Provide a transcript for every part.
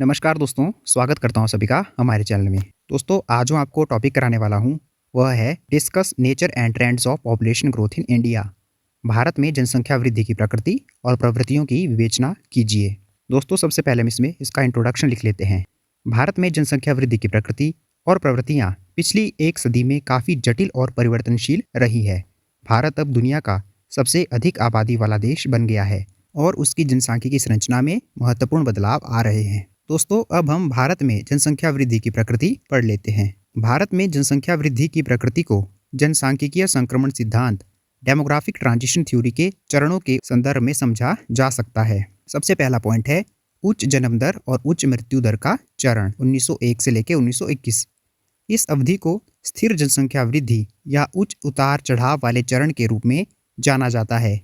नमस्कार दोस्तों, स्वागत करता हूँ सभी का हमारे चैनल में। दोस्तों, आज जो आपको टॉपिक कराने वाला हूँ, वह है discuss nature and trends of population growth in India. Bharat में जनसंख्या वृद्धि की प्रकृति और प्रवृत्तियों की विवेचना कीजिए। दोस्तों, सबसे पहले हम इसमें इसका इंट्रोडक्शन लिख लेते हैं। भारत में जनसंख्या वृद्धि की प्रकृति और प्रवृत्तियाँ पिछली एक सदी में काफ़ी जटिल और परिवर्तनशील रही है। भारत अब दुनिया का सबसे अधिक आबादी वाला देश बन गया है और उसकी जनसांख्यिकी संरचना में महत्वपूर्ण बदलाव आ रहे हैं। दोस्तों, अब हम भारत में जनसंख्या वृद्धि की प्रकृति पढ़ लेते हैं। भारत में जनसंख्या वृद्धि की प्रकृति को जनसांख्यिकीय संक्रमण सिद्धांत डेमोग्राफिक ट्रांजिशन थ्योरी के चरणों के संदर्भ में समझा जा सकता है। सबसे पहला पॉइंट है उच्च जन्म दर और उच्च मृत्यु दर का चरण 1901 से लेकर 1921। इस अवधि को स्थिर जनसंख्या वृद्धि या उच्च उतार चढ़ाव वाले चरण के रूप में जाना जाता है।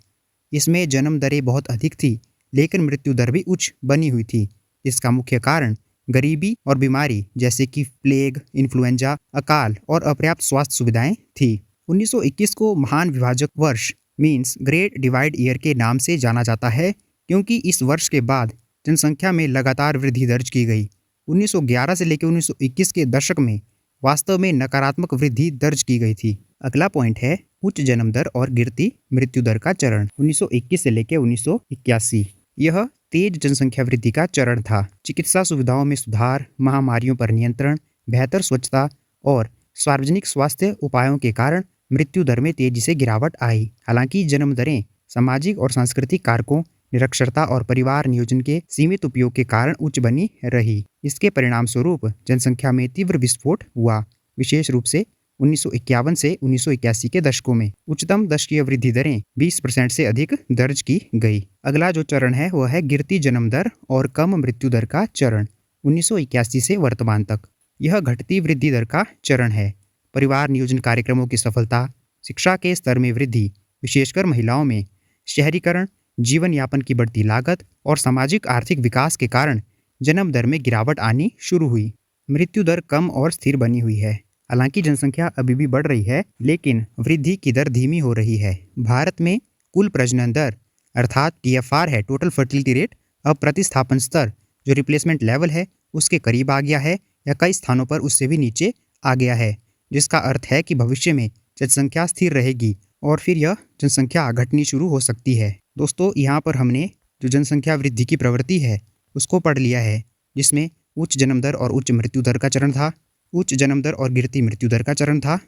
इसमें जन्म दरें बहुत अधिक थी, लेकिन मृत्यु दर भी उच्च बनी हुई थी। इसका मुख्य कारण गरीबी और बीमारी जैसे कि प्लेग, इन्फ्लुएंजा, अकाल और अपर्याप्त स्वास्थ्य सुविधाएं थी। 1921 को महान विभाजक वर्ष मीन्स ग्रेट डिवाइड ईयर के नाम से जाना जाता है, क्योंकि इस वर्ष के बाद जनसंख्या में लगातार वृद्धि दर्ज की गई। 1911 से लेकर 1921 के दशक में वास्तव में नकारात्मक वृद्धि दर्ज की गई थी। अगला पॉइंट है उच्च जन्म दर और गिरती मृत्यु दर का चरण 1921 से लेकर 1981। यह तेज जनसंख्या वृद्धि का चरण था। चिकित्सा सुविधाओं में सुधार, महामारियों पर नियंत्रण, बेहतर स्वच्छता और सार्वजनिक स्वास्थ्य उपायों के कारण मृत्यु दर में तेजी से गिरावट आई। हालांकि जन्म दरें सामाजिक और सांस्कृतिक कारकों, निरक्षरता और परिवार नियोजन के सीमित उपयोग के कारण उच्च बनी रही। इसके परिणाम स्वरूप जनसंख्या में तीव्र विस्फोट हुआ, विशेष रूप से 1951 से 1981 के दशकों में। उच्चतम दशकीय वृद्धि दरें 20% से अधिक दर्ज की गई। अगला जो चरण है वह है गिरती जन्म दर और कम मृत्यु दर का चरण 1981 से वर्तमान तक। यह घटती वृद्धि दर का चरण है। परिवार नियोजन कार्यक्रमों की सफलता, शिक्षा के स्तर में वृद्धि, विशेषकर महिलाओं में, शहरीकरण, जीवन यापन की बढ़ती लागत और सामाजिक आर्थिक विकास के कारण जन्म दर में गिरावट आनी शुरू हुई। मृत्यु दर कम और स्थिर बनी हुई है। हालांकि जनसंख्या अभी भी बढ़ रही है, लेकिन वृद्धि की दर धीमी हो रही है। भारत में कुल प्रजनन दर अर्थात TFR है, टोटल फर्टिलिटी रेट, अब प्रतिस्थापन स्तर जो रिप्लेसमेंट लेवल है उसके करीब आ गया है या कई स्थानों पर उससे भी नीचे आ गया है, जिसका अर्थ है कि भविष्य में जनसंख्या स्थिर रहेगी और फिर यह जनसंख्या घटनी शुरू हो सकती है। दोस्तों, यहाँ पर हमने जो जनसंख्या वृद्धि की प्रवृत्ति है उसको पढ़ लिया है, जिसमें उच्च जन्म दर और उच्च मृत्यु दर का चरण था, उच्च जन्म दर और गिरती मृत्यु दर का चरण था,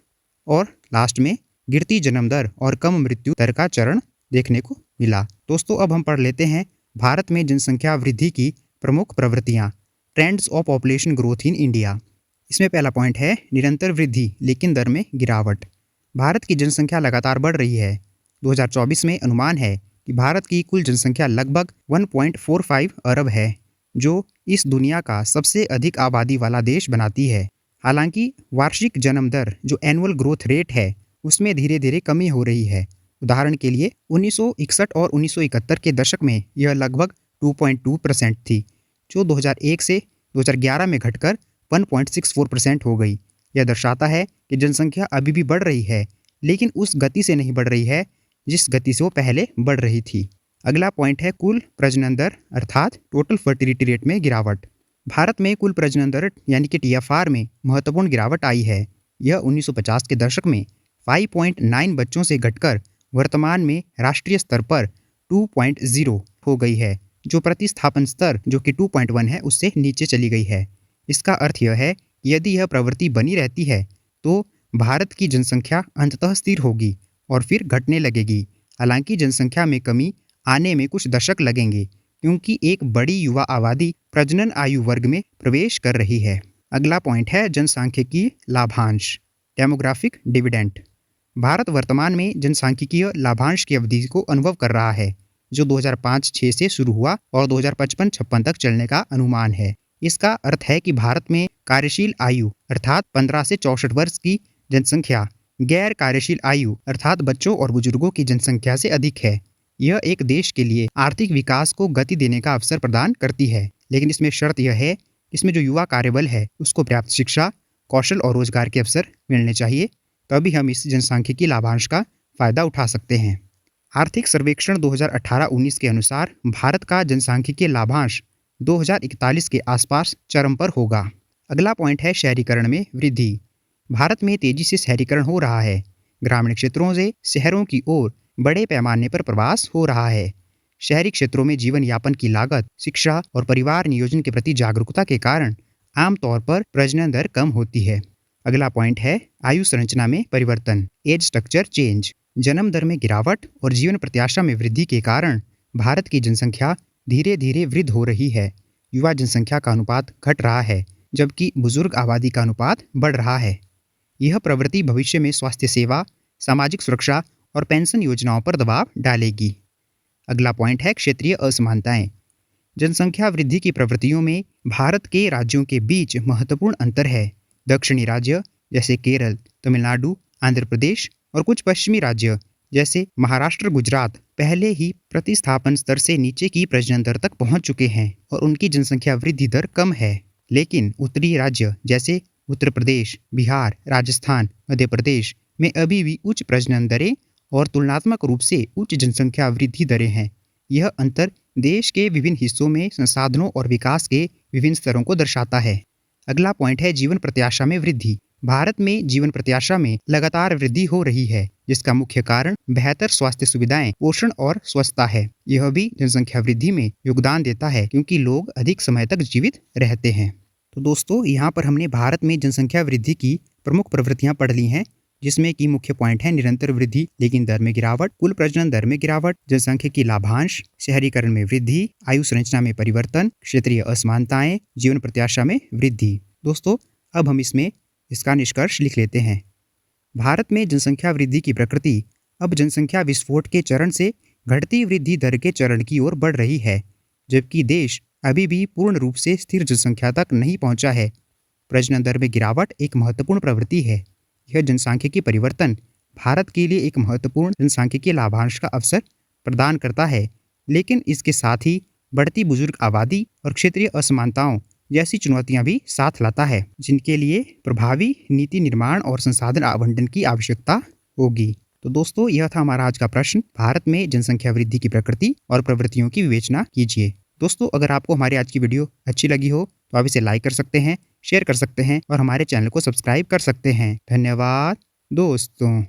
और लास्ट में गिरती जन्म दर और कम मृत्यु दर का चरण देखने को मिला। दोस्तों, अब हम पढ़ लेते हैं भारत में जनसंख्या वृद्धि की प्रमुख प्रवृत्तियाँ, trends of population growth in India. इसमें पहला पॉइंट है निरंतर वृद्धि लेकिन दर में गिरावट। भारत की जनसंख्या लगातार बढ़ रही है। 2024 में अनुमान है कि भारत की कुल जनसंख्या लगभग 1.45 अरब है, जो इस दुनिया का सबसे अधिक आबादी वाला देश बनाती है। हालांकि वार्षिक जन्म दर जो एनुअल ग्रोथ रेट है उसमें धीरे धीरे कमी हो रही है। उदाहरण के लिए 1961 और 1971 के दशक में यह लगभग 2.2% थी, जो 2001 से 2011 में घटकर 1.64% हो गई। यह दर्शाता है कि जनसंख्या अभी भी बढ़ रही है, लेकिन उस गति से नहीं बढ़ रही है जिस गति से वो पहले बढ़ रही थी। अगला पॉइंट है कुल प्रजनन दर अर्थात टोटल फर्टिलिटी रेट में गिरावट। भारत में कुल प्रजनन दर यानी कि TFR में महत्वपूर्ण गिरावट आई है। यह 1950 के दशक में 5.9 बच्चों से घटकर वर्तमान में राष्ट्रीय स्तर पर 2.0 हो गई है, जो प्रतिस्थापन स्तर जो कि 2.1 है उससे नीचे चली गई है। इसका अर्थ यह है कि यदि यह प्रवृत्ति बनी रहती है तो भारत की जनसंख्या अंततः स्थिर होगी और फिर घटने लगेगी। हालांकि जनसंख्या में कमी आने में कुछ दशक लगेंगे, क्योंकि एक बड़ी युवा आबादी प्रजनन आयु वर्ग में प्रवेश कर रही है। अगला पॉइंट है जनसांख्यिकीय लाभांश, डेमोग्राफिक डिविडेंड। भारत वर्तमान में जनसांख्यिकीय लाभांश की अवधि को अनुभव कर रहा है, जो 2005-6 से शुरू हुआ और 2055-56 तक चलने का अनुमान है। इसका अर्थ है कि भारत में कार्यशील आयु अर्थात 15 से 64 वर्ष की जनसंख्या गैर कार्यशील आयु अर्थात बच्चों और बुजुर्गों की जनसंख्या से अधिक है। यह एक देश के लिए आर्थिक विकास को गति देने का अवसर प्रदान करती है, लेकिन इसमें शर्त यह है इसमें जो युवा कार्यबल है उसको पर्याप्त शिक्षा, कौशल और रोजगार के अवसर मिलने चाहिए, तभी हम इस जनसांख्यिकीय लाभांश का फायदा उठा सकते हैं। आर्थिक सर्वेक्षण 2018-19 के अनुसार भारत का जनसांख्यिकीय लाभांश 2041 के आसपास चरम पर होगा। अगला पॉइंट है शहरीकरण में वृद्धि। भारत में तेजी से शहरीकरण हो रहा है। ग्रामीण क्षेत्रों से शहरों की ओर बड़े पैमाने पर प्रवास हो रहा है। शहरी क्षेत्रों में जीवन यापन की लागत, शिक्षा और परिवार नियोजन के प्रति जागरूकता के कारण आमतौर पर प्रजनन दर कम होती है। अगला पॉइंट है आयु संरचना में परिवर्तन, एज स्ट्रक्चर चेंज। जन्म दर में गिरावट और जीवन प्रत्याशा में वृद्धि के कारण भारत की जनसंख्या धीरे धीरे वृद्ध हो रही है। युवा जनसंख्या का अनुपात घट रहा है, जबकि बुजुर्ग आबादी का अनुपात बढ़ रहा है। यह प्रवृत्ति भविष्य में स्वास्थ्य सेवा, सामाजिक सुरक्षा और पेंशन योजनाओं पर दबाव डालेगी। अगला पॉइंट है क्षेत्रीय असमानताएं। जनसंख्या वृद्धि की प्रवृत्तियों में भारत के राज्यों के बीच महत्वपूर्ण अंतर है। दक्षिणी राज्य जैसे केरल, तमिलनाडु, आंध्र प्रदेश और कुछ पश्चिमी राज्य जैसे महाराष्ट्र, गुजरात पहले ही प्रतिस्थापन स्तर से नीचे की प्रजनन दर तक पहुंच चुके हैं और उनकी जनसंख्या वृद्धि दर कम है। लेकिन उत्तरी राज्य जैसे उत्तर प्रदेश, बिहार, राजस्थान, मध्य प्रदेश में अभी भी उच्च प्रजनन दरें और तुलनात्मक रूप से उच्च जनसंख्या वृद्धि दरें हैं। यह अंतर देश के विभिन्न हिस्सों में संसाधनों और विकास के विभिन्न स्तरों को दर्शाता है। अगला पॉइंट है जीवन प्रत्याशा में वृद्धि। भारत में जीवन प्रत्याशा में लगातार वृद्धि हो रही है, जिसका मुख्य कारण बेहतर स्वास्थ्य सुविधाएं, पोषण और स्वच्छता है। यह भी जनसंख्या वृद्धि में योगदान देता है क्योंकि लोग अधिक समय तक जीवित रहते हैं। तो दोस्तों, यहाँ पर हमने भारत में जनसंख्या वृद्धि की प्रमुख प्रवृत्तियां पढ़ ली हैं, जिसमें की मुख्य पॉइंट है निरंतर वृद्धि लेकिन दर में गिरावट, कुल प्रजनन दर में गिरावट, जनसंख्या की लाभांश, शहरीकरण में वृद्धि, आयु संरचना में परिवर्तन, क्षेत्रीय असमानताएं, जीवन प्रत्याशा में वृद्धि। दोस्तों, अब हम इसका निष्कर्ष लिख लेते हैं। भारत में जनसंख्या वृद्धि की प्रकृति अब जनसंख्या विस्फोट के चरण से घटती वृद्धि दर के चरण की ओर बढ़ रही है, जबकि देश अभी भी पूर्ण रूप से स्थिर जनसंख्या तक नहीं पहुंचा है। प्रजनन दर में गिरावट एक महत्वपूर्ण प्रवृत्ति है। यह जनसांख्यिकी परिवर्तन भारत के लिए एक महत्वपूर्ण जनसांख्यिकीय लाभांश का अवसर प्रदान करता है, लेकिन इसके साथ ही बढ़ती बुजुर्ग आबादी और क्षेत्रीय असमानताओं जैसी चुनौतियां भी साथ लाता है, जिनके लिए प्रभावी नीति निर्माण और संसाधन आवंटन की आवश्यकता होगी। तो दोस्तों, यह था हमारा आज का प्रश्न। भारत में जनसंख्या वृद्धि की प्रकृति और प्रवृत्तियों की विवेचना कीजिए। दोस्तों, अगर आपको हमारी आज की वीडियो अच्छी लगी हो तो आप इसे लाइक कर सकते हैं, शेयर कर सकते हैं और हमारे चैनल को सब्सक्राइब कर सकते हैं। धन्यवाद दोस्तों।